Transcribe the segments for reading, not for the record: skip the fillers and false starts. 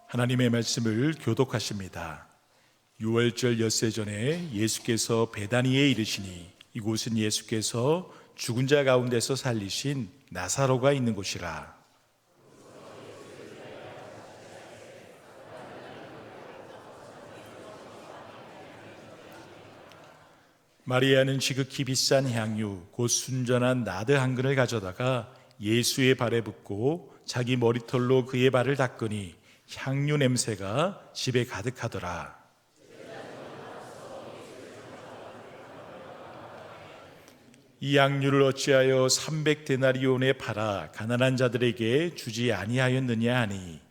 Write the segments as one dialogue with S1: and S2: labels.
S1: 하나님의 말씀을 교독하십니다. 유월절 엿새 전에 예수께서 베다니에 이르시니 이곳은 예수께서 죽은 자 가운데서 살리신 나사로가 있는 곳이라. 마리아는 지극히 비싼 향유 곧 순전한 나드 한 근을 가져다가 예수의 발에 붓고 자기 머리털로 그의 발을 닦으니 향유 냄새가 집에 가득하더라. 이 향유를 어찌하여 300데나리온에 팔아 가난한 자들에게 주지 아니하였느냐 하니,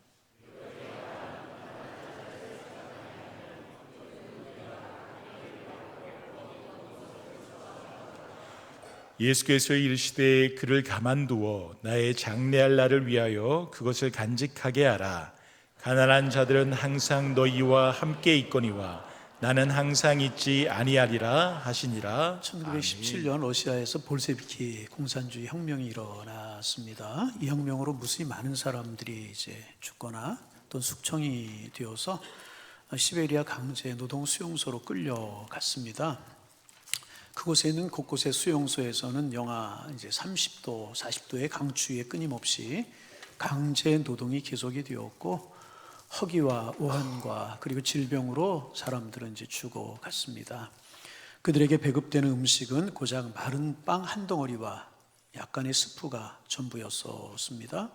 S1: 예수께서 이르시되 그를 가만두어 나의 장례할 날을 위하여 그것을 간직하게 하라. 가난한 자들은 항상 너희와 함께 있거니와 나는 항상 있지 아니하리라 하시니라.
S2: 1917년 러시아에서 볼셰비키 공산주의 혁명이 일어났습니다. 이 혁명으로 무수히 많은 사람들이 이제 죽거나 또 숙청이 되어서 시베리아 강제 노동 수용소로 끌려갔습니다. 그곳에 있는 곳곳의 수용소에서는 영하 이제 30도, 40도의 강추위에 끊임없이 강제 노동이 계속이 되었고, 허기와 오한과 그리고 질병으로 사람들은 이제 죽어갔습니다. 그들에게 배급되는 음식은 고작 마른 빵 한 덩어리와 약간의 스프가 전부였었습니다.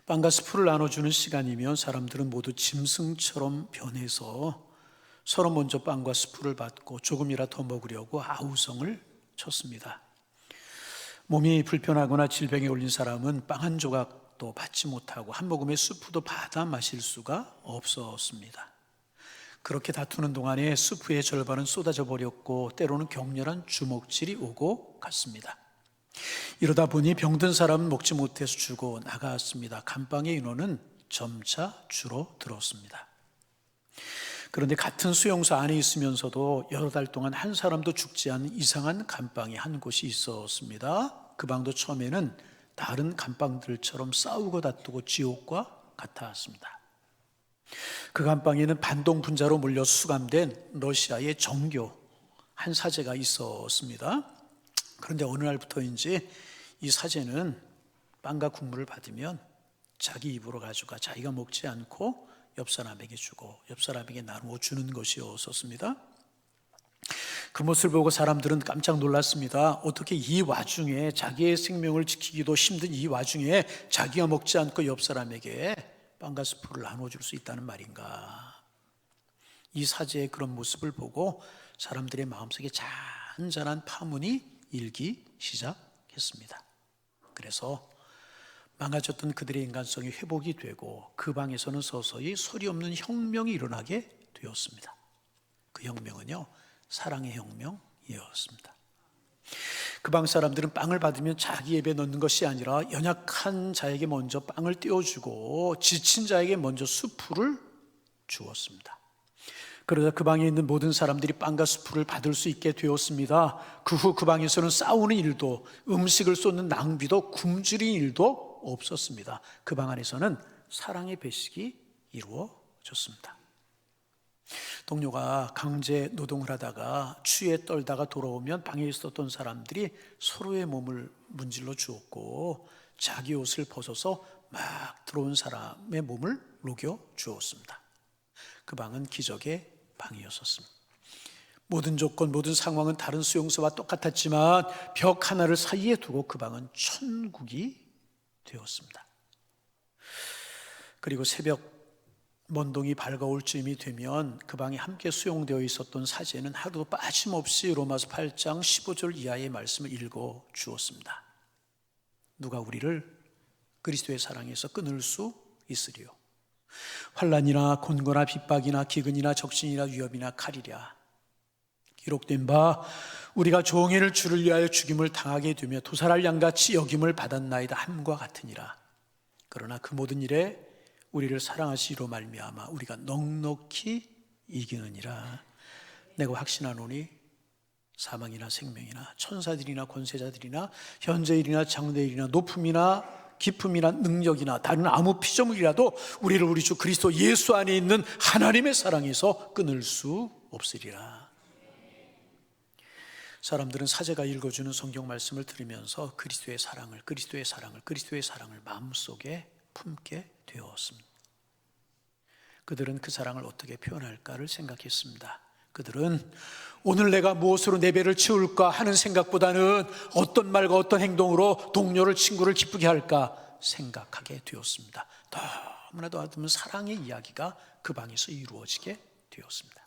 S2: 빵과 스프를 나눠주는 시간이면 사람들은 모두 짐승처럼 변해서 서로 먼저 빵과 스프를 받고 조금이라도 더 먹으려고 아우성을 쳤습니다. 몸이 불편하거나 질병에 걸린 사람은 빵 한 조각도 받지 못하고 한 모금의 스프도 받아 마실 수가 없었습니다. 그렇게 다투는 동안에 스프의 절반은 쏟아져 버렸고 때로는 격렬한 주먹질이 오고 갔습니다. 이러다 보니 병든 사람은 먹지 못해서 죽어 나갔습니다. 감방의 인원은 점차 줄어들었습니다. 그런데 같은 수용소 안에 있으면서도 여러 달 동안 한 사람도 죽지 않은 이상한 감방이 한 곳이 있었습니다. 그 방도 처음에는 다른 감방들처럼 싸우고 다투고 지옥과 같았습니다. 그 감방에는 반동 분자로 몰려 수감된 러시아의 정교 한 사제가 있었습니다. 그런데 어느 날부터인지 이 사제는 빵과 국물을 받으면 자기 입으로 가져가 자기가 먹지 않고 옆 사람에게 주고 옆 사람에게 나누어 주는 것이었습니다. 그 모습을 보고 사람들은 깜짝 놀랐습니다. 어떻게 이 와중에 자기의 생명을 지키기도 힘든 이 와중에 자기가 먹지 않고 옆 사람에게 빵과 스프를 나누어 줄 수 있다는 말인가. 이 사제의 그런 모습을 보고 사람들의 마음속에 잔잔한 파문이 일기 시작했습니다. 그래서 망가졌던 그들의 인간성이 회복이 되고 그 방에서는 서서히 소리 없는 혁명이 일어나게 되었습니다. 그 혁명은요, 사랑의 혁명이었습니다. 그 방 사람들은 빵을 받으면 자기 입에 넣는 것이 아니라 연약한 자에게 먼저 빵을 떼어주고 지친 자에게 먼저 수프를 주었습니다. 그러자 그 방에 있는 모든 사람들이 빵과 수프를 받을 수 있게 되었습니다. 그 후 그 방에서는 싸우는 일도 음식을 쏟는 낭비도 굶주린 일도 없었습니다. 그 방 안에서는 사랑의 배식이 이루어졌습니다. 동료가 강제 노동을 하다가 추위에 떨다가 돌아오면 방에 있었던 사람들이 서로의 몸을 문질러 주었고 자기 옷을 벗어서 막 들어온 사람의 몸을 녹여 주었습니다. 그 방은 기적의 방이었습니다. 모든 조건, 모든 상황은 다른 수용소와 똑같았지만 벽 하나를 사이에 두고 그 방은 천국이 되었습니다. 그리고 새벽 먼동이 밝아올 쯤이 되면 그 방에 함께 수용되어 있었던 사제는 하루도 빠짐없이 로마서 8장 15절 이하의 말씀을 읽어 주었습니다. 누가 우리를 그리스도의 사랑에서 끊을 수 있으리요? 환난이나 곤고나 핍박이나 기근이나 적신이나 위협이나 칼이랴. 기록된 바 우리가 종일 주를 위하여 죽임을 당하게 되며 도살할 양같이 여김을 받았나이다 함과 같으니라. 그러나 그 모든 일에 우리를 사랑하시기로 말미암아 우리가 넉넉히 이기느니라. 내가 확신하노니 사망이나 생명이나 천사들이나 권세자들이나 현재일이나 장래일이나 높음이나 기품이나 능력이나 다른 아무 피조물이라도 우리를 우리 주 그리스도 예수 안에 있는 하나님의 사랑에서 끊을 수 없으리라. 사람들은 사제가 읽어주는 성경 말씀을 들으면서 그리스도의 사랑을 마음속에 품게 되었습니다. 그들은 그 사랑을 어떻게 표현할까를 생각했습니다. 그들은 오늘 내가 무엇으로 내 배를 채울까 하는 생각보다는 어떤 말과 어떤 행동으로 동료를, 친구를 기쁘게 할까 생각하게 되었습니다. 너무나도 아름다운 사랑의 이야기가 그 방에서 이루어지게 되었습니다.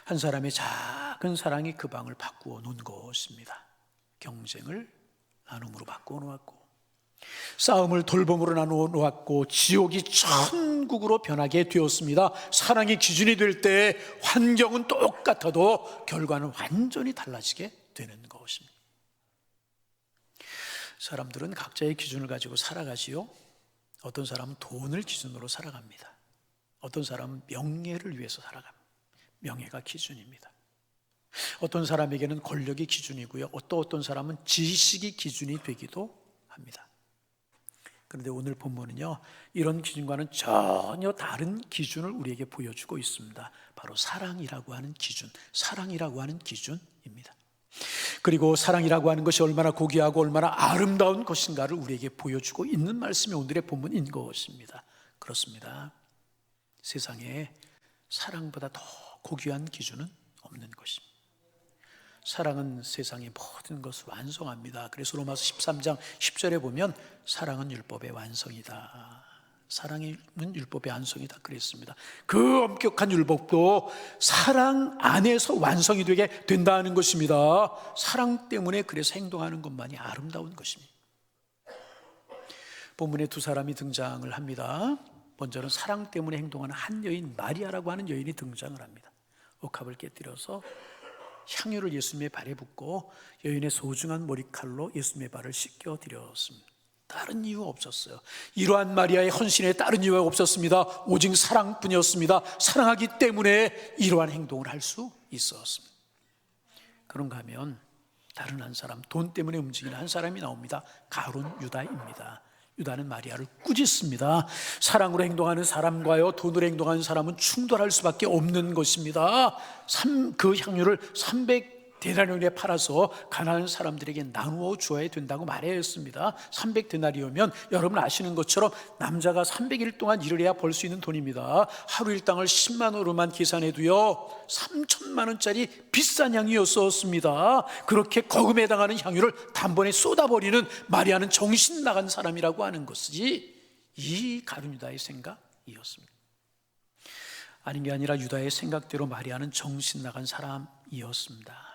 S2: 한 사람의 작은 사랑이 그 방을 바꾸어 놓은 것입니다. 경쟁을 나눔으로 바꾸어 놓았고, 싸움을 돌봄으로 나누어 놓았고, 지옥이 천국으로 변하게 되었습니다. 사랑의 기준이 될 때 환경은 똑같아도 결과는 완전히 달라지게 되는 것입니다. 사람들은 각자의 기준을 가지고 살아가지요. 어떤 사람은 돈을 기준으로 살아갑니다. 어떤 사람은 명예를 위해서 살아갑니다. 명예가 기준입니다. 어떤 사람에게는 권력이 기준이고요, 또 어떤 사람은 지식이 기준이 되기도 합니다. 그런데 오늘 본문은요, 이런 기준과는 전혀 다른 기준을 우리에게 보여주고 있습니다. 바로 사랑이라고 하는 기준입니다. 그리고 사랑이라고 하는 것이 얼마나 고귀하고 얼마나 아름다운 것인가를 우리에게 보여주고 있는 말씀이 오늘의 본문인 것입니다. 그렇습니다. 세상에 사랑보다 더 고귀한 기준은 없는 것입니다. 사랑은 세상의 모든 것을 완성합니다. 그래서 로마서 13장 10절에 보면 사랑은 율법의 완성이다. 사랑은 율법의 완성이다 그랬습니다. 그 엄격한 율법도 사랑 안에서 완성이 되게 된다는 것입니다. 사랑 때문에 그래서 행동하는 것만이 아름다운 것입니다. 본문에 두 사람이 등장을 합니다. 먼저는 사랑 때문에 행동하는 한 여인, 마리아라고 하는 여인이 등장을 합니다. 옥합을 깨뜨려서 향유를 예수님의 발에 붓고 여인의 소중한 머리칼로 예수님의 발을 씻겨드렸습니다. 다른 이유 없었어요. 이러한 마리아의 헌신에 다른 이유가 없었습니다. 오직 사랑뿐이었습니다. 사랑하기 때문에 이러한 행동을 할 수 있었습니다. 그런가 하면 다른 한 사람, 돈 때문에 움직이는 한 사람이 나옵니다. 가룟 유다입니다. 유다는 마리아를 꾸짖습니다. 사랑으로 행동하는 사람과요, 돈으로 행동하는 사람은 충돌할 수밖에 없는 것입니다. 그 향유를 300데나리온에 팔아서 가난한 사람들에게 나누어 주어야 된다고 말했습니다. 300데나리온이면 여러분 아시는 것처럼 남자가 300일 동안 일을 해야 벌 수 있는 돈입니다. 하루 일당을 10만 원으로만 계산해도요 3천만 원짜리 비싼 향유였었습니다. 그렇게 거금에 해당하는 향유를 단번에 쏟아버리는 마리아는 정신 나간 사람이라고 하는 것이 이 가룟 유다의 생각이었습니다. 아닌 게 아니라 유다의 생각대로 마리아는 정신 나간 사람이었습니다.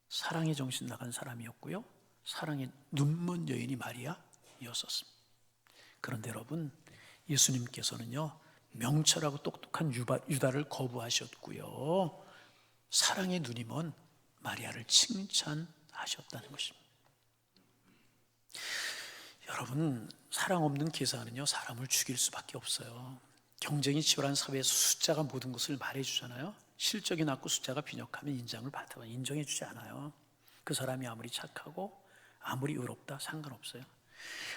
S2: 사랑에 정신 나간 사람이었고요, 사랑에 눈먼 여인이 마리아였었습니다. 그런데 여러분, 예수님께서는요 명철하고 똑똑한 유다를 거부하셨고요, 사랑의 눈이 먼 마리아를 칭찬하셨다는 것입니다. 여러분, 사랑 없는 계산은요 사람을 죽일 수밖에 없어요. 경쟁이 치열한 사회에서 숫자가 모든 것을 말해주잖아요. 실적이 낮고 숫자가 빈약하면 인정을 받아요. 인정해주지 않아요. 그 사람이 아무리 착하고 아무리 의롭다 상관없어요.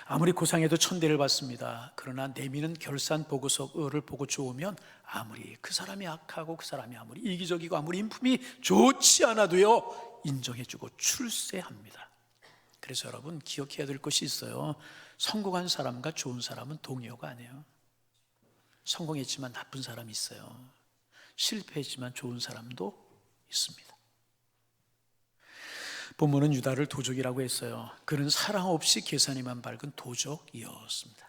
S2: 아무리 고상해도 천대를 받습니다. 그러나 내미는 결산 보고서를 보고 좋으면 아무리 그 사람이 악하고 그 사람이 아무리 이기적이고 아무리 인품이 좋지 않아도요 인정해주고 출세합니다. 그래서 여러분 기억해야 될 것이 있어요. 성공한 사람과 좋은 사람은 동료가 아니에요. 성공했지만 나쁜 사람이 있어요. 실패했지만 좋은 사람도 있습니다. 본문은 유다를 도적이라고 했어요. 그는 사랑 없이 계산에만 밝은 도적이었습니다.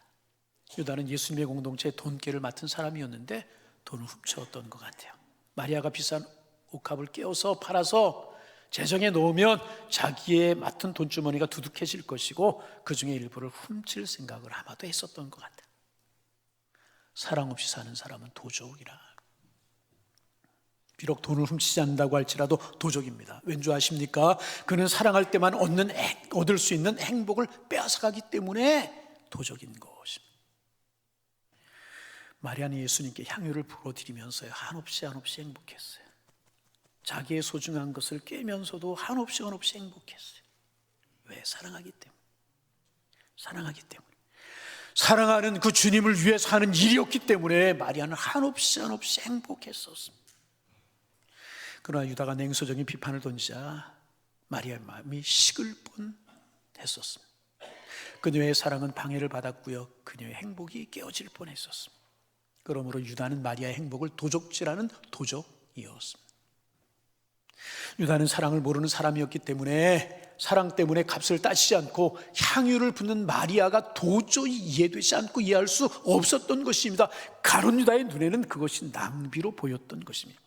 S2: 유다는 예수님의 공동체의 돈깨를 맡은 사람이었는데 돈을 훔쳐왔던 것 같아요. 마리아가 비싼 옥합을 깨워서 팔아서 재정에 넣으면 자기의 맡은 돈주머니가 두둑해질 것이고 그 중에 일부를 훔칠 생각을 아마도 했었던 것 같아요. 사랑 없이 사는 사람은 도적이라. 비록 돈을 훔치지 않는다고 할지라도 도적입니다. 왠지 아십니까? 그는 사랑할 때만 얻을 수 있는 행복을 빼앗아가기 때문에 도적인 것입니다. 마리아는 예수님께 향유를 불어드리면서요 한없이 행복했어요. 자기의 소중한 것을 깨면서도 한없이 행복했어요. 왜? 사랑하기 때문에. 사랑하기 때문에, 사랑하는 그 주님을 위해서 하는 일이었기 때문에 마리아는 한없이 행복했었습니다. 그러나 유다가 냉소적인 비판을 던지자 마리아의 마음이 식을 뻔했었습니다. 그녀의 사랑은 방해를 받았고요, 그녀의 행복이 깨어질 뻔했었습니다. 그러므로 유다는 마리아의 행복을 도적질하는 도적이었습니다. 유다는 사랑을 모르는 사람이었기 때문에 사랑 때문에 값을 따지지 않고 향유를 붓는 마리아가 도저히 이해되지 않고 이해할 수 없었던 것입니다. 가룟 유다의 눈에는 그것이 낭비로 보였던 것입니다.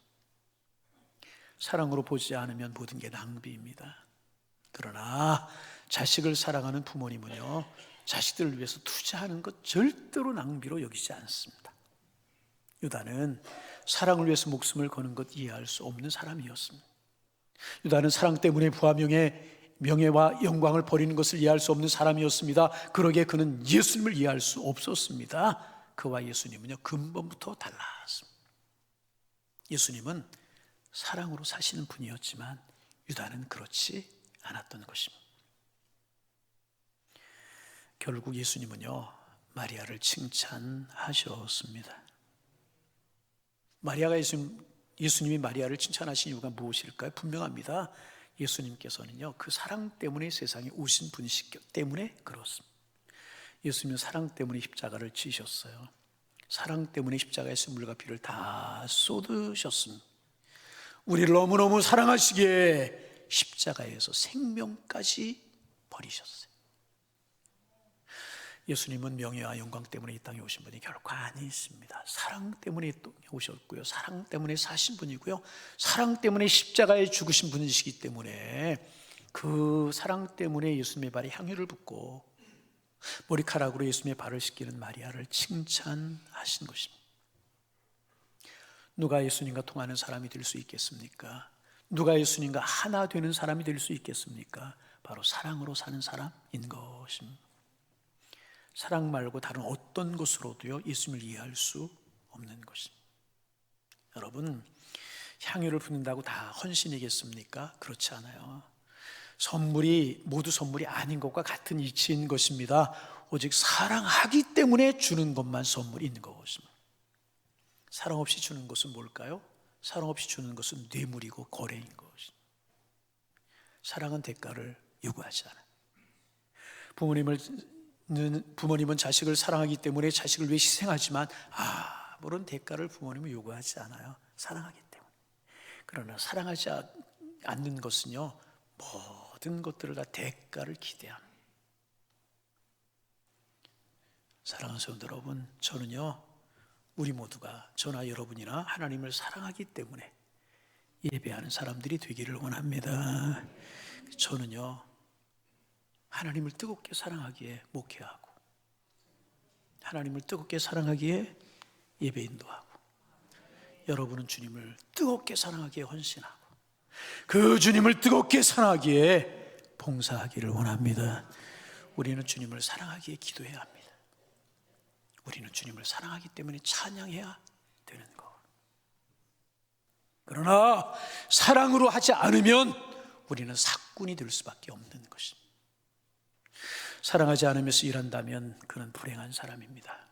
S2: 사랑으로 보지 않으면 모든 게 낭비입니다. 그러나 자식을 사랑하는 부모님은요, 자식들을 위해서 투자하는 것 절대로 낭비로 여기지 않습니다. 유다는 사랑을 위해서 목숨을 거는 것 이해할 수 없는 사람이었습니다. 유다는 사랑 때문에 부와 명예와 영광을 버리는 것을 이해할 수 없는 사람이었습니다. 그러기에 그는 예수님을 이해할 수 없었습니다. 그와 예수님은요, 근본부터 달랐습니다. 예수님은 사랑으로 사시는 분이었지만 유다는 그렇지 않았던 것입니다. 결국 예수님은요, 마리아를 칭찬하셨습니다. 예수님이 마리아를 칭찬하신 이유가 무엇일까요? 분명합니다. 예수님께서는요, 그 사랑 때문에 세상에 오신 분이시기 때문에 그렇습니다. 예수님은 사랑 때문에 십자가를 지셨어요. 사랑 때문에 십자가에서 물과 피를 다 쏟으셨습니다. 우리를 너무너무 사랑하시기에 십자가에서 생명까지 버리셨어요. 예수님은 명예와 영광 때문에 이 땅에 오신 분이 결코 아니십니다. 사랑 때문에 이 땅에 오셨고요, 사랑 때문에 사신 분이고요, 사랑 때문에 십자가에 죽으신 분이시기 때문에 그 사랑 때문에 예수님의 발에 향유를 붓고 머리카락으로 예수님의 발을 씻기는 마리아를 칭찬하신 것입니다. 누가 예수님과 통하는 사람이 될 수 있겠습니까? 누가 예수님과 하나 되는 사람이 될 수 있겠습니까? 바로 사랑으로 사는 사람인 것입니다. 사랑 말고 다른 어떤 것으로도요, 예수님을 이해할 수 없는 것입니다. 여러분, 향유를 붓는다고 다 헌신이겠습니까? 그렇지 않아요. 모두 선물이 아닌 것과 같은 이치인 것입니다. 오직 사랑하기 때문에 주는 것만 선물인 것입니다. 사랑 없이 주는 것은 뭘까요? 사랑 없이 주는 것은 뇌물이고 거래인 것입니다. 사랑은 대가를 요구하지 않아요. 부모님은 자식을 사랑하기 때문에 자식을 위해 희생하지만 아무런 대가를 부모님은 요구하지 않아요. 사랑하기 때문에. 그러나 사랑하지 않는 것은요, 모든 것들을 다 대가를 기대합니다. 사랑하는 성도 여러분, 저는요, 우리 모두가, 저나 여러분이나 하나님을 사랑하기 때문에 예배하는 사람들이 되기를 원합니다. 저는요, 하나님을 뜨겁게 사랑하기에 목회하고, 하나님을 뜨겁게 사랑하기에 예배 인도하고, 여러분은 주님을 뜨겁게 사랑하기에 헌신하고, 그 주님을 뜨겁게 사랑하기에 봉사하기를 원합니다. 우리는 주님을 사랑하기에 기도해야 합니다. 우리는 주님을 사랑하기 때문에 찬양해야 되는 것. 그러나 사랑으로 하지 않으면 우리는 사꾼이 될 수밖에 없는 것입니다. 사랑하지 않으면서 일한다면 그는 불행한 사람입니다.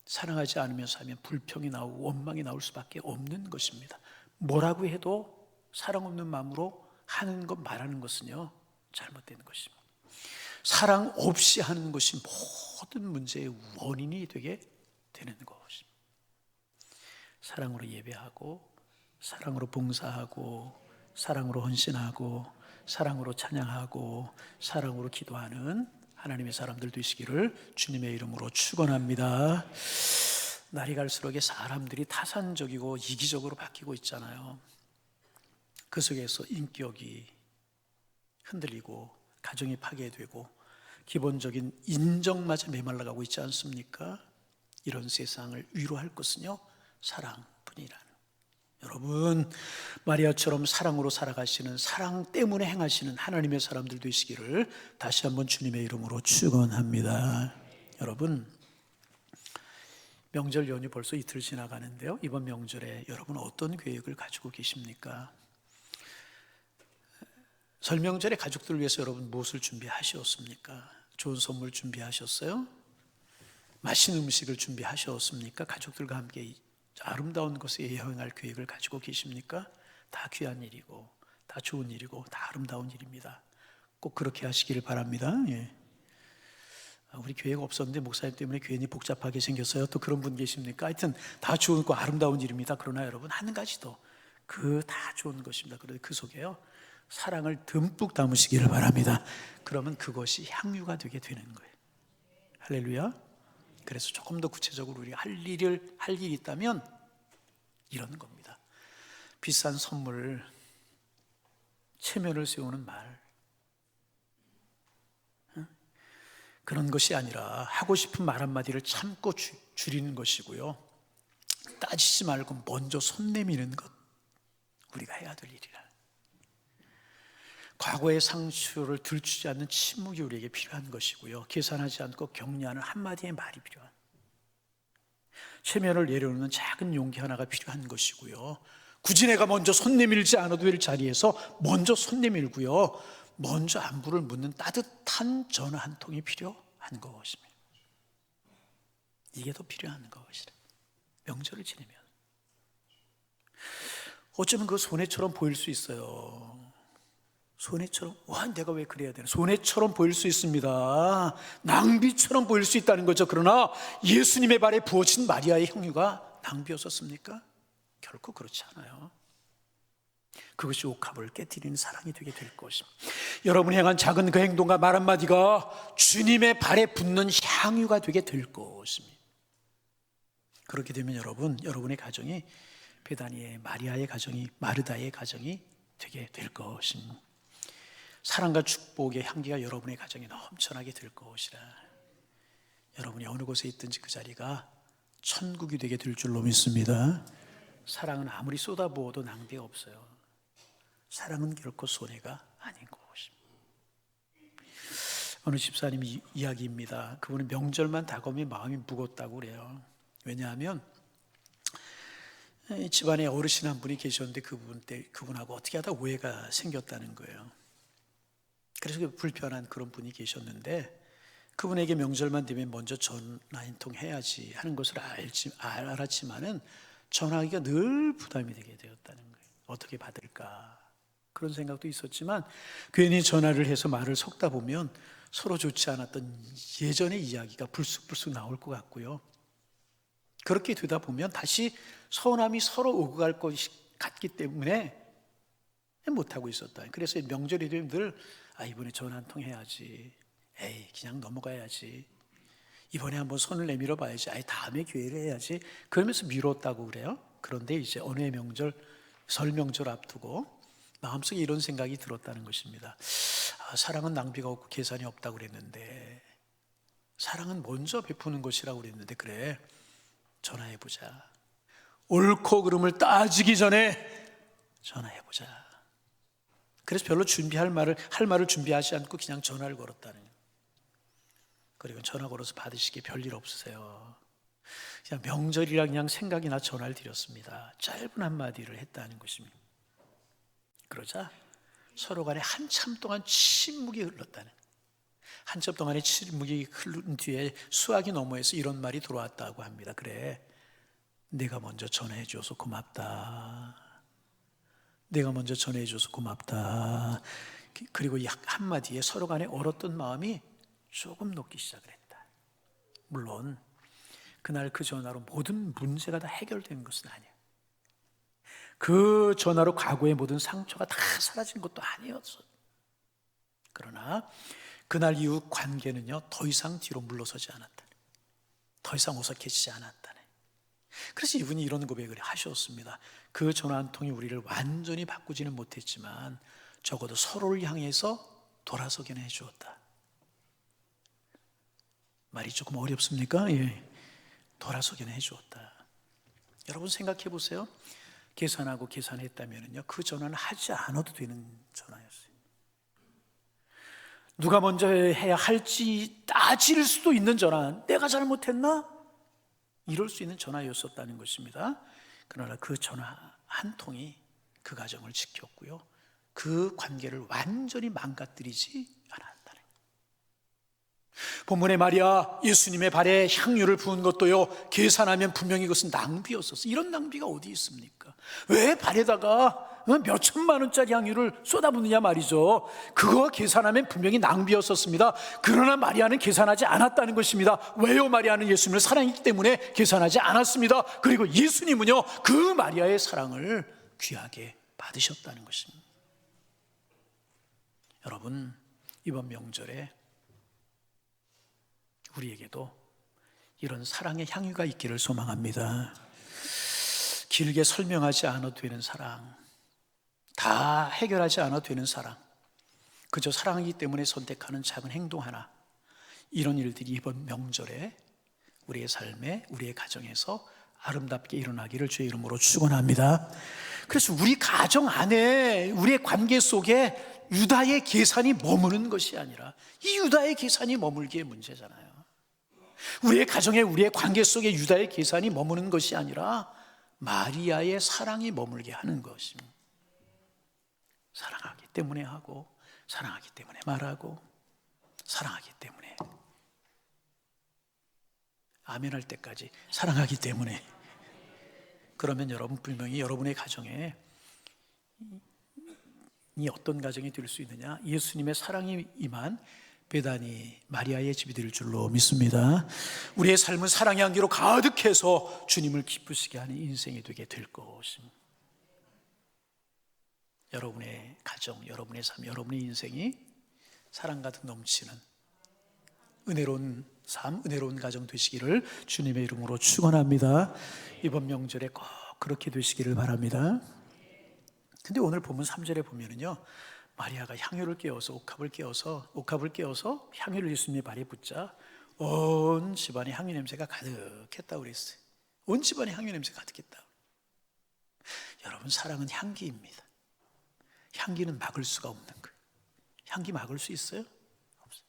S2: 사랑하지 않으면서 하면 불평이 나오고 원망이 나올 수밖에 없는 것입니다. 뭐라고 해도 사랑 없는 마음으로 하는 것, 말하는 것은요, 잘못된 것입니다. 사랑 없이 하는 것이 모든 문제의 원인이 되게 되는 것입니다. 사랑으로 예배하고, 사랑으로 봉사하고, 사랑으로 헌신하고, 사랑으로 찬양하고, 사랑으로 기도하는 하나님의 사람들 되시기를 주님의 이름으로 축원합니다. 날이 갈수록 사람들이 타산적이고 이기적으로 바뀌고 있잖아요. 그 속에서 인격이 흔들리고 가정이 파괴되고 기본적인 인정마저 메말라가고 있지 않습니까? 이런 세상을 위로할 것은요, 사랑뿐이라는. 여러분, 마리아처럼 사랑으로 살아가시는, 사랑 때문에 행하시는 하나님의 사람들 되시기를 다시 한번 주님의 이름으로 축원합니다. 여러분, 명절 연휴 벌써 이틀 지나가는데요, 이번 명절에 여러분 어떤 계획을 가지고 계십니까? 설 명절에 가족들을 위해서 여러분 무엇을 준비하셨습니까? 좋은 선물 준비하셨어요? 맛있는 음식을 준비하셨습니까? 가족들과 함께 아름다운 곳에 여행할 계획을 가지고 계십니까? 다 귀한 일이고 다 좋은 일이고 다 아름다운 일입니다. 꼭 그렇게 하시기를 바랍니다. 예. 우리 계획 없었는데 목사님 때문에 괜히 복잡하게 생겼어요. 또 그런 분 계십니까? 하여튼 다 좋은 거 아름다운 일입니다. 그러나 여러분 한 가지 더, 그 다 좋은 것입니다. 그런데 그 속에요 사랑을 듬뿍 담으시기를 바랍니다. 그러면 그것이 향유가 되게 되는 거예요. 할렐루야. 그래서 조금 더 구체적으로 우리가 할 일이 있다면 이런 겁니다. 비싼 선물, 체면을 세우는 말, 그런 것이 아니라 하고 싶은 말 한마디를 참고 줄이는 것이고요. 따지지 말고 먼저 손 내미는 것, 우리가 해야 될 일이라. 과거의 상처를 들추지 않는 침묵이 우리에게 필요한 것이고요. 계산하지 않고 격려하는 한마디의 말이 필요한, 체면을 내려놓는 작은 용기 하나가 필요한 것이고요. 굳이 내가 먼저 손 내밀지 않아도 될 자리에서 먼저 손 내밀고요, 먼저 안부를 묻는 따뜻한 전화 한 통이 필요한 것입니다. 이게 더 필요한 것이라. 명절을 지내면 어쩌면 그 손해처럼 보일 수 있어요. 손해처럼, 와, 내가 왜 그래야 되나? 손해처럼 보일 수 있습니다. 낭비처럼 보일 수 있다는 거죠. 그러나 예수님의 발에 부어진 마리아의 향유가 낭비였었습니까? 결코 그렇지 않아요. 그것이 옥합을 깨트리는 사랑이 되게 될 것입니다. 여러분이 향한 작은 그 행동과 말 한마디가 주님의 발에 붙는 향유가 되게 될 것입니다. 그렇게 되면 여러분의 가정이 베다니의 마리아의 가정이, 마르다의 가정이 되게 될 것입니다. 사랑과 축복의 향기가 여러분의 가정에 넘쳐나게 될 것이라. 여러분이 어느 곳에 있든지 그 자리가 천국이 되게 될 줄로 믿습니다. 사랑은 아무리 쏟아부어도 낭비가 없어요. 사랑은 결코 손해가 아닌 것입니다. 어느 집사님 이야기입니다. 그분은 명절만 다가오면 마음이 무겁다고 그래요. 왜냐하면 집안에 어르신 한 분이 계셨는데 그분하고 어떻게 하다 오해가 생겼다는 거예요. 그래서 불편한 그런 분이 계셨는데 그분에게 명절만 되면 먼저 전화 한 통 해야지 하는 것을 알았지만은 전화하기가 늘 부담이 되게 되었다는 거예요. 어떻게 받을까 그런 생각도 있었지만 괜히 전화를 해서 말을 섞다 보면 서로 좋지 않았던 예전의 이야기가 불쑥불쑥 나올 것 같고요. 그렇게 되다 보면 다시 서운함이 서로 오고 갈 것 같기 때문에 못하고 있었다. 그래서 명절이 되면 늘 이번에 전화 한 통 해야지, 그냥 넘어가야지, 이번에 한번 손을 내밀어 봐야지, 다음에 기회를 해야지, 그러면서 미뤘다고 그래요. 그런데 이제 어느 해 명절, 설 명절 앞두고 마음속에 이런 생각이 들었다는 것입니다. 사랑은 낭비가 없고 계산이 없다고 그랬는데, 사랑은 먼저 베푸는 것이라고 그랬는데, 그래, 전화해보자. 옳고 그름을 따지기 전에 전화해보자. 그래서 별로 할 말을 준비하지 않고 그냥 전화를 걸었다는 거예요. 그리고 전화 걸어서 받으시기에 별일 없으세요. 그냥 명절이라 그냥 생각이 나 전화를 드렸습니다. 짧은 한마디를 했다는 것입니다. 그러자 서로 간에 한참 동안 침묵이 흘렀다는, 한참 동안의 침묵이 흐른 뒤에 수화기 너머에서 이런 말이 들어왔다고 합니다. 그래, 내가 먼저 전화해 줘서 고맙다. 내가 먼저 전화해 줘서 고맙다. 그리고 약 한마디에 서로 간에 얼었던 마음이 조금 녹기 시작을 했다. 물론 그날 그 전화로 모든 문제가 다 해결된 것은 아니에요. 그 전화로 과거의 모든 상처가 다 사라진 것도 아니었어. 그러나 그날 이후 관계는요, 더 이상 뒤로 물러서지 않았다. 더 이상 어색해지지 않았다네. 그래서 이분이 이런 고백을 하셨습니다. 그 전화 한 통이 우리를 완전히 바꾸지는 못했지만 적어도 서로를 향해서 돌아서게는 해주었다. 말이 조금 어렵습니까? 돌아서게는 해주었다. 여러분 생각해 보세요. 계산하고 계산했다면요, 그 전화는 하지 않아도 되는 전화였어요. 누가 먼저 해야 할지 따질 수도 있는 전화, 내가 잘못했나? 이럴 수 있는 전화였었다는 것입니다. 그러나 그 전화 한 통이 그 가정을 지켰고요, 그 관계를 완전히 망가뜨리지 않았다는 거예요. 본문에 말이야 예수님의 발에 향유를 부은 것도요, 계산하면 분명히 그것은 낭비였었어. 이런 낭비가 어디 있습니까? 왜 발에다가 몇 천만 원짜리 향유를 쏟아붓느냐 말이죠. 그거 계산하면 분명히 낭비였었습니다. 그러나 마리아는 계산하지 않았다는 것입니다. 왜요? 마리아는 예수님을 사랑했기 때문에 계산하지 않았습니다. 그리고 예수님은요, 그 마리아의 사랑을 귀하게 받으셨다는 것입니다. 여러분, 이번 명절에 우리에게도 이런 사랑의 향유가 있기를 소망합니다. 길게 설명하지 않아도 되는 사랑, 다 해결하지 않아도 되는 사랑, 그저 사랑하기 때문에 선택하는 작은 행동 하나, 이런 일들이 이번 명절에 우리의 삶에, 우리의 가정에서 아름답게 일어나기를 주의 이름으로 축원합니다. 그래서 우리 가정 안에, 우리의 관계 속에 유다의 계산이 머무는 것이 아니라 이 유다의 계산이 머물기에 문제잖아요. 우리의 가정에, 우리의 관계 속에 유다의 계산이 머무는 것이 아니라 마리아의 사랑이 머물게 하는 것입니다. 사랑하기 때문에 하고, 사랑하기 때문에 말하고, 사랑하기 때문에 아멘 할 때까지 사랑하기 때문에. 그러면 여러분, 분명히 여러분의 가정에 이 어떤 가정이 될 수 있느냐? 예수님의 사랑이 임한 베다니 마리아의 집이 될 줄로 믿습니다. 우리의 삶은 사랑의 향기로 가득해서 주님을 기쁘시게 하는 인생이 되게 될 것입니다. 여러분의 가정, 여러분의 삶, 여러분의 인생이 사랑 가득 넘치는 은혜로운 삶, 은혜로운 가정 되시기를 주님의 이름으로 축원합니다. 이번 명절에 꼭 그렇게 되시기를 바랍니다. 근데 오늘 본문 3절에 보면은요, 마리아가 향유를 깨워서 옥합을 깨워서 향유를 예수님의 발에 붓자 온 집안에 향유 냄새가 가득했다고 그랬어요. 온 집안에 향유 냄새가 가득했다. 여러분, 사랑은 향기입니다. 향기는 막을 수가 없는 거예요. 향기 막을 수 있어요? 없어요.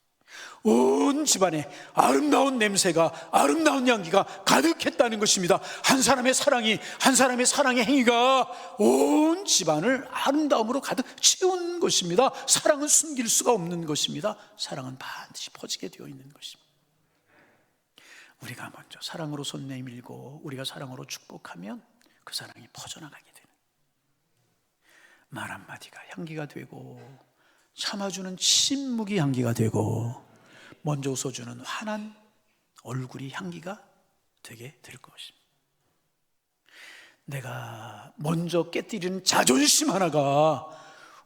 S2: 온 집안에 아름다운 냄새가, 아름다운 향기가 가득했다는 것입니다. 한 사람의 사랑의 행위가 온 집안을 아름다움으로 가득 채운 것입니다. 사랑은 숨길 수가 없는 것입니다. 사랑은 반드시 퍼지게 되어 있는 것입니다. 우리가 먼저 사랑으로 손 내밀고 우리가 사랑으로 축복하면 그 사랑이 퍼져나가게 되는, 말 한마디가 향기가 되고, 참아주는 침묵이 향기가 되고, 먼저 웃어주는 환한 얼굴이 향기가 되게 될 것입니다. 내가 먼저 깨뜨리는 자존심 하나가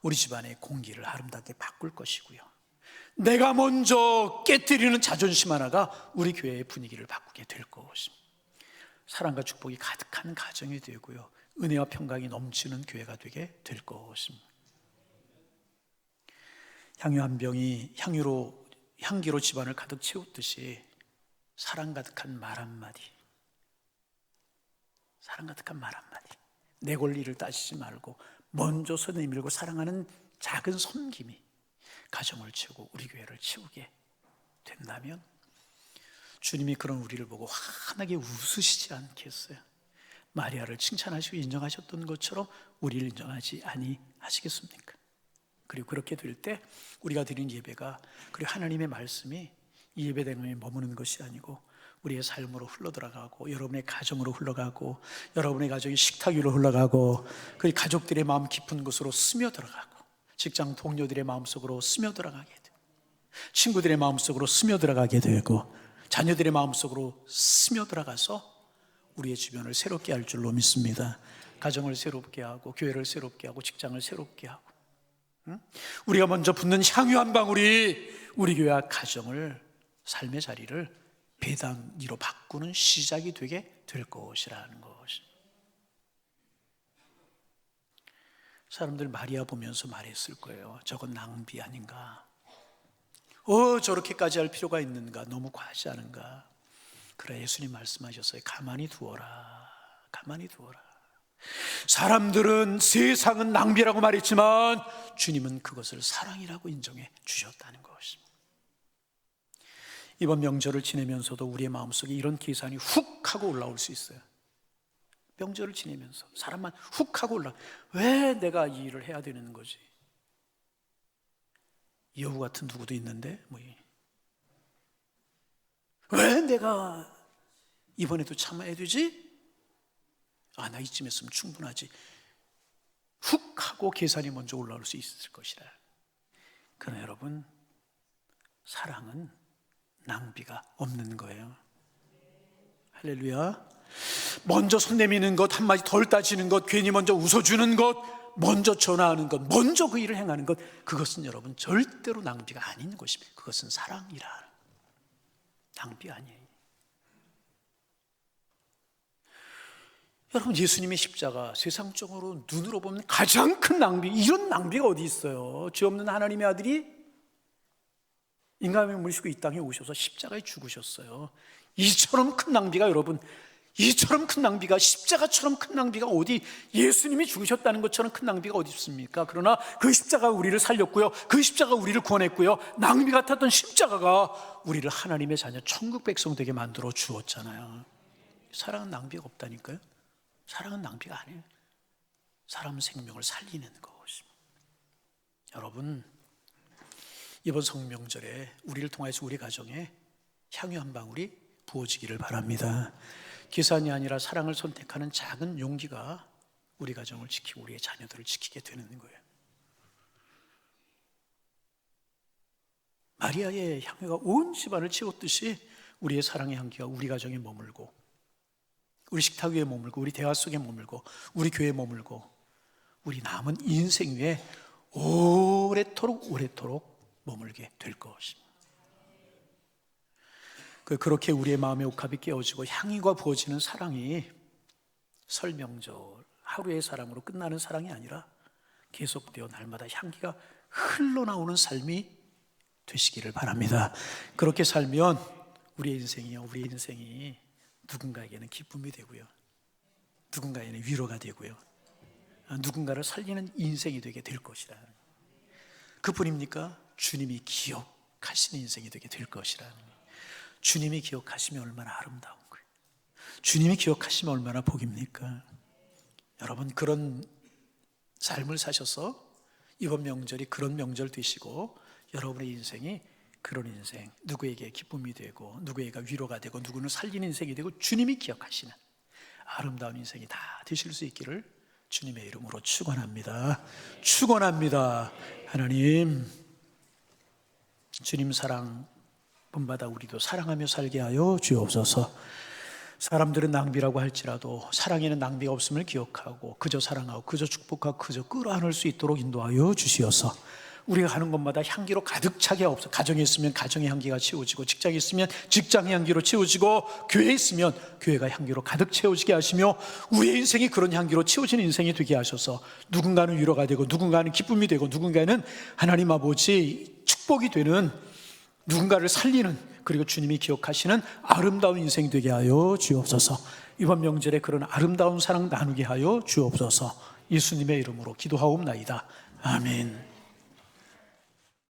S2: 우리 집안의 공기를 아름답게 바꿀 것이고요, 내가 먼저 깨뜨리는 자존심 하나가 우리 교회의 분위기를 바꾸게 될 것입니다. 사랑과 축복이 가득한 가정이 되고요, 은혜와 평강이 넘치는 교회가 되게 될 것입니다. 향유 한 병이 향기로 집안을 가득 채웠듯이 사랑 가득한 말 한마디, 내 권리를 따지지 말고 먼저 손 내밀고 사랑하는 작은 섬김이 가정을 채우고 우리 교회를 채우게 된다면 주님이 그런 우리를 보고 환하게 웃으시지 않겠어요? 마리아를 칭찬하시고 인정하셨던 것처럼 우리를 인정하지 아니하시겠습니까? 그리고 그렇게 될 때 우리가 드린 예배가, 그리고 하나님의 말씀이 이 예배당에 머무는 것이 아니고 우리의 삶으로 흘러들어가고, 여러분의 가정으로 흘러가고, 여러분의 가정이 식탁 위로 흘러가고, 그리고 가족들의 마음 깊은 곳으로 스며들어가고, 직장 동료들의 마음속으로 스며들어가게 되고, 친구들의 마음속으로 스며들어가게 되고, 자녀들의 마음속으로 스며들어가서 우리의 주변을 새롭게 할 줄로 믿습니다. 가정을 새롭게 하고, 교회를 새롭게 하고, 직장을 새롭게 하고, 우리가 먼저 붓는 향유 한 방울이 우리 교회와 가정을, 삶의 자리를 배당리로 바꾸는 시작이 되게 될 것이라는 것입니다. 사람들 마리아 보면서 말했을 거예요. 저건 낭비 아닌가? 저렇게까지 할 필요가 있는가? 너무 과하지 않은가? 그래, 예수님 말씀하셨어요. 가만히 두어라. 사람들은 세상은 낭비라고 말했지만 주님은 그것을 사랑이라고 인정해 주셨다는 것입니다. 이번 명절을 지내면서도 우리의 마음속에 이런 계산이 훅 하고 올라올 수 있어요. 명절을 지내면서 사람만 훅 하고 왜 내가 이 일을 해야 되는 거지? 여우 같은 누구도 있는데 왜 내가 이번에도 참아야 되지? 나 이쯤 했으면 충분하지. 훅 하고 계산이 먼저 올라올 수 있을 것이라. 그러나 여러분, 사랑은 낭비가 없는 거예요. 할렐루야. 먼저 손 내미는 것, 한마디 덜 따지는 것, 괜히 먼저 웃어주는 것, 먼저 전화하는 것, 먼저 그 일을 행하는 것, 그것은 여러분 절대로 낭비가 아닌 것입니다. 그것은 사랑이라. 낭비가 아니에요. 여러분, 예수님의 십자가, 세상적으로 눈으로 보면 가장 큰 낭비, 이런 낭비가 어디 있어요? 죄 없는 하나님의 아들이 인간의 몸을 입고 이 땅에 오셔서 십자가에 죽으셨어요. 이처럼 큰 낭비가, 여러분, 이처럼 큰 낭비가, 십자가처럼 큰 낭비가 어디, 예수님이 죽으셨다는 것처럼 큰 낭비가 어디 있습니까? 그러나 그 십자가가 우리를 살렸고요, 그 십자가가 우리를 구원했고요, 낭비 같았던 십자가가 우리를 하나님의 자녀, 천국 백성 되게 만들어 주었잖아요. 사랑은 낭비가 없다니까요. 사랑은 낭비가 아니에요. 사람 생명을 살리는 것입니다. 여러분, 이번 성명절에 우리를 통해서 우리 가정에 향유 한 방울이 부어지기를 바랍니다. 계산이 아니라 사랑을 선택하는 작은 용기가 우리 가정을 지키고 우리의 자녀들을 지키게 되는 거예요. 마리아의 향유가 온 집안을 채웠듯이 우리의 사랑의 향기가 우리 가정에 머물고, 우리 식탁 위에 머물고, 우리 대화 속에 머물고, 우리 교회에 머물고, 우리 남은 인생 위에 오래도록 머물게 될 것입니다. 그렇게 우리의 마음의 옥합이 깨어지고 향기가 부어지는 사랑이 설 명절 하루의 사랑으로 끝나는 사랑이 아니라 계속되어 날마다 향기가 흘러나오는 삶이 되시기를 바랍니다. 그렇게 살면 우리의 인생이 누군가에게는 기쁨이 되고요, 누군가에게는 위로가 되고요, 누군가를 살리는 인생이 되게 될 것이라. 그뿐입니까? 주님이 기억하시는 인생이 되게 될 것이라. 주님이 기억하시면 얼마나 아름다운 거예요. 주님이 기억하시면 얼마나 복입니까? 여러분, 그런 삶을 사셔서 이번 명절이 그런 명절 되시고, 여러분의 인생이 그런 인생, 누구에게 기쁨이 되고 누구에게 위로가 되고 누구는 살리는 인생이 되고 주님이 기억하시는 아름다운 인생이 다 되실 수 있기를 주님의 이름으로 축원합니다. 축원합니다. 하나님, 주님 사랑 본받아 우리도 사랑하며 살게 하여 주옵소서. 사람들은 낭비라고 할지라도 사랑에는 낭비가 없음을 기억하고 그저 사랑하고 그저 축복하고 그저 끌어안을 수 있도록 인도하여 주시어서 우리가 가는 곳마다 향기로 가득 차게 하옵소서. 가정에 있으면 가정의 향기가 채워지고, 직장에 있으면 직장의 향기로 채워지고, 교회에 있으면 교회가 향기로 가득 채워지게 하시며, 우리의 인생이 그런 향기로 채워지는 인생이 되게 하셔서 누군가는 위로가 되고 누군가는 기쁨이 되고 누군가는 하나님 아버지 축복이 되는, 누군가를 살리는, 그리고 주님이 기억하시는 아름다운 인생이 되게 하여 주옵소서. 이번 명절에 그런 아름다운 사랑 나누게 하여 주옵소서. 예수님의 이름으로 기도하옵나이다. 아멘.